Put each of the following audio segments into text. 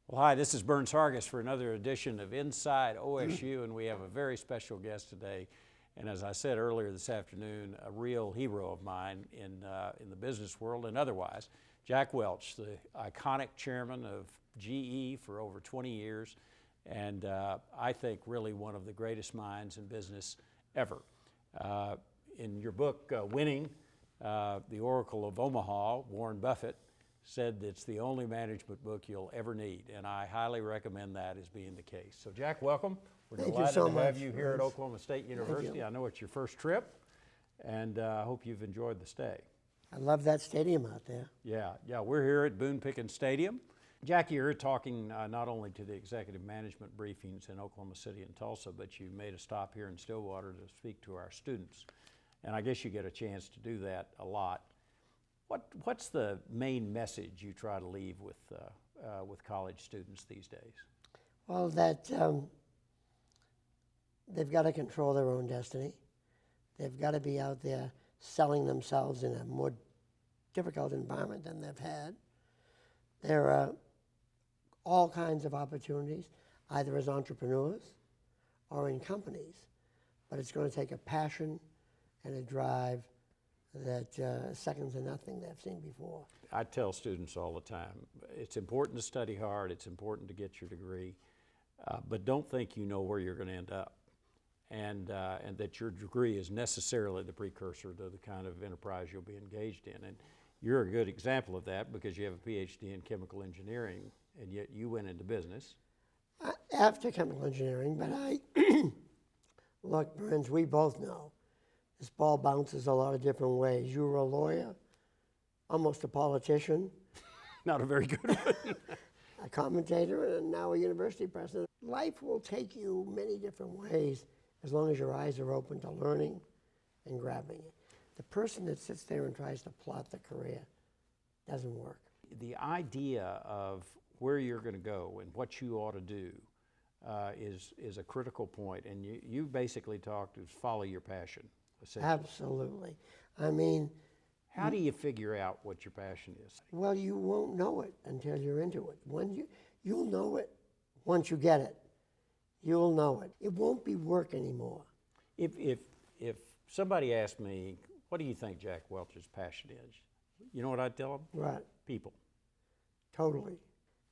Well, hi, this is Burns Hargis for another edition of Inside OSU, and we have a very special guest today. And as I said earlier this afternoon, a real hero of mine in the business world and otherwise, Jack Welch, the iconic chairman of GE for over 20 years, and I think really one of the greatest minds in business ever. In your book, Winning, The Oracle of Omaha, Warren Buffett said that it's the only management book you'll ever need, and I highly recommend that as being the case. So Jack, welcome. We're delighted to have you here at Oklahoma State University. I know it's your first trip, and I hope you've enjoyed the stay. I love that stadium out there. Yeah, we're here at Boone Pickens Stadium. Jackie, you're talking not only to the executive management briefings in Oklahoma City and Tulsa, but you made a stop here in Stillwater to speak to our students. And I guess you get a chance to do that a lot. What's the main message you try to leave with college students these days? Well, that they've got to control their own destiny. They've got to be out there selling themselves in a more difficult environment than they've had. There are all kinds of opportunities, either as entrepreneurs or in companies, but it's going to take a passion and a drive that second to nothing they've seen before. I tell students all the time, it's important to study hard, it's important to get your degree, but don't think you know where you're going to end up, and that your degree is necessarily the precursor to the kind of enterprise you'll be engaged in. And you're a good example of that because you have a PhD in chemical engineering, and yet you went into business. After chemical engineering, but look, Burns, we both know this ball bounces a lot of different ways. You were a lawyer, almost a politician. Not a very good one. A commentator, and now a university president. Life will take you many different ways as long as your eyes are open to learning and grabbing it. The person that sits there and tries to plot the career doesn't work. The idea of where you're going to go and what you ought to do is a critical point, and you basically talked is follow your passion. Absolutely. I mean, how do you figure out what your passion is? Well, you won't know it until you're into it. You'll know it once you get it. You'll know it. It won't be work anymore. If somebody asked me, what do you think Jack Welch's passion is? You know what I'd tell them? Right. People. Totally.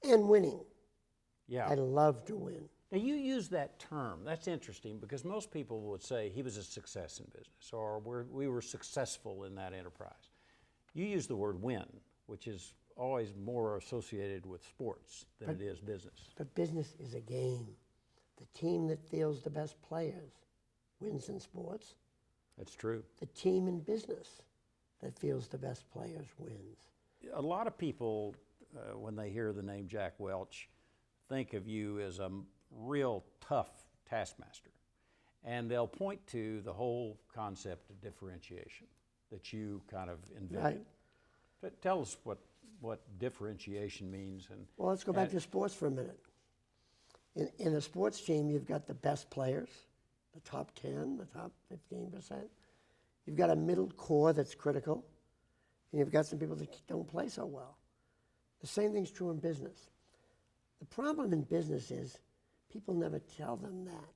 And winning. Yeah. I love to win. Now, you use that term. That's interesting because most people would say he was a success in business or we were successful in that enterprise. You use the word win, which is always more associated with sports than it is business. But business is a game. The team that fields the best players wins in sports. That's true. The team in business that fields the best players wins. A lot of people, when they hear the name Jack Welch, think of you as a real tough taskmaster, and they'll point to the whole concept of differentiation that you kind of invented. Right. But tell us what differentiation means. Well, let's go back to sports for a minute. In a sports team, you've got the best players, the top 10, the top 15%. You've got a middle core that's critical, and you've got some people that don't play so well. The same thing's true in business. The problem in business is people never tell them that.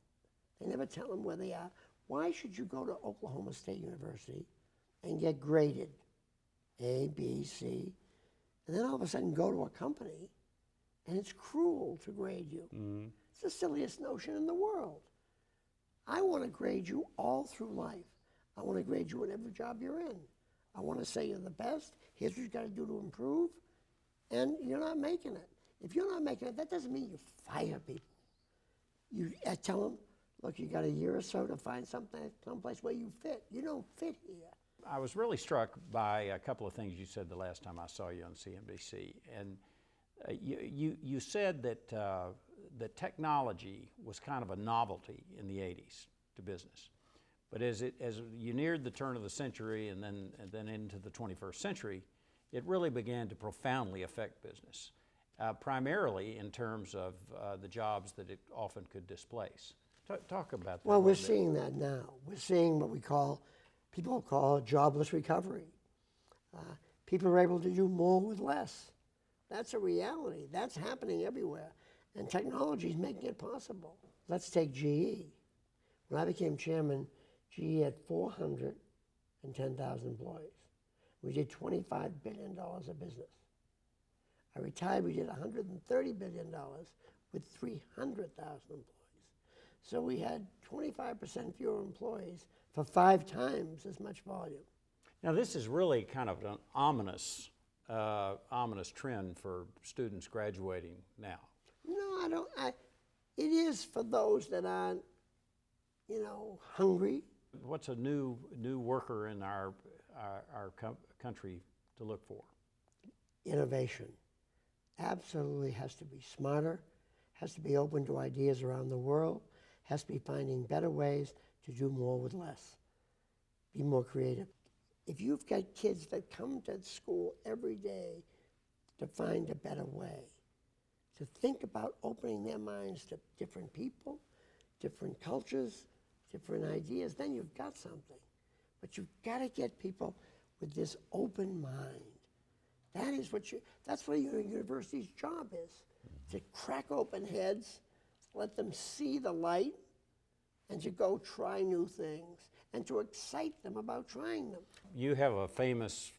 They never tell them where they are. Why should you go to Oklahoma State University and get graded A, B, C, and then all of a sudden go to a company and it's cruel to grade you? Mm-hmm. It's the silliest notion in the world. I want to grade you all through life. I want to grade you in every job you're in. I want to say you're the best. Here's what you got to do to improve. And you're not making it. If you're not making it, that doesn't mean you fire people. You tell them, look, you got a year or so to find someplace where you fit. You don't fit here. I was really struck by a couple of things you said the last time I saw you on CNBC. And you said that technology was kind of a novelty in the 80s to business. But as you neared the turn of the century and then into the 21st century, it really began to profoundly affect business. Primarily in terms of the jobs that it often could displace. Talk about that. Well, we're seeing that now. We're seeing what people call jobless recovery. People are able to do more with less. That's a reality. That's happening everywhere. And technology is making it possible. Let's take GE. When I became chairman, GE had 410,000 employees. We did $25 billion of business. I retired, we did $130 billion with 300,000 employees. So we had 25% fewer employees for 5 times as much volume. Now this is really kind of an ominous trend for students graduating now. No, I don't. It is for those that aren't, hungry. What's a new worker in our country to look for? Innovation. Absolutely has to be smarter, has to be open to ideas around the world, has to be finding better ways to do more with less, be more creative. If you've got kids that come to school every day to find a better way, to think about opening their minds to different people, different cultures, different ideas, then you've got something. But you've got to get people with this open mind. That's what your university's job is, to crack open heads, let them see the light, and to go try new things, and to excite them about trying them. You have a famous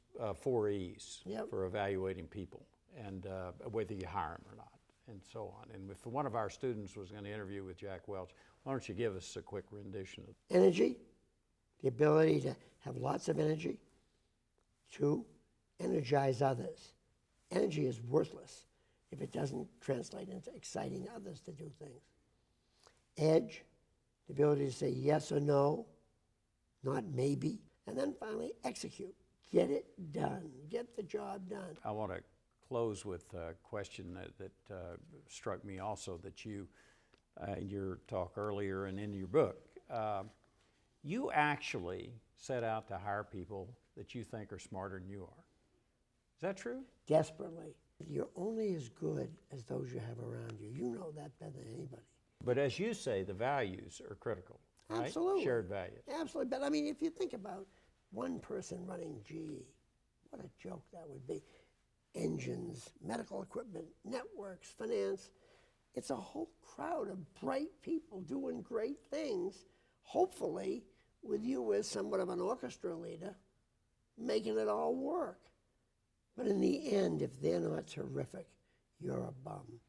4 E's Yep. for evaluating people, and whether you hire them or not, and so on. And if one of our students was going to interview with Jack Welch, why don't you give us a quick rendition of Energy, the ability to have lots of energy. 2, energize others. Energy is worthless if it doesn't translate into exciting others to do things. Edge, the ability to say yes or no, not maybe. And then finally, execute. Get it done. Get the job done. I want to close with a question that struck me also, that you, in your talk earlier and in your book, you actually set out to hire people that you think are smarter than you are. Is that true? Desperately. You're only as good as those you have around you. You know that better than anybody. But as you say, the values are critical, right? Absolutely. Shared values. Absolutely. But I mean, if you think about one person running GE, what a joke that would be. Engines, medical equipment, networks, finance. It's a whole crowd of bright people doing great things, hopefully with you as somewhat of an orchestra leader, making it all work. But in the end, if they're not terrific, you're a bum.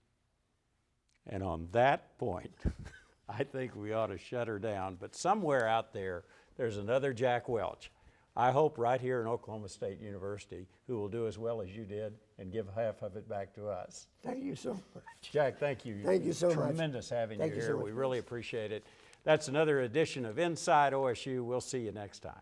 And on that point, I think we ought to shut her down. But somewhere out there, there's another Jack Welch. I hope right here in Oklahoma State University, who will do as well as you did and give half of it back to us. Thank you so much. Jack, thank you. Thank you so much. Tremendous having Thank you you here. so much, We really appreciate it. That's another edition of Inside OSU. We'll see you next time.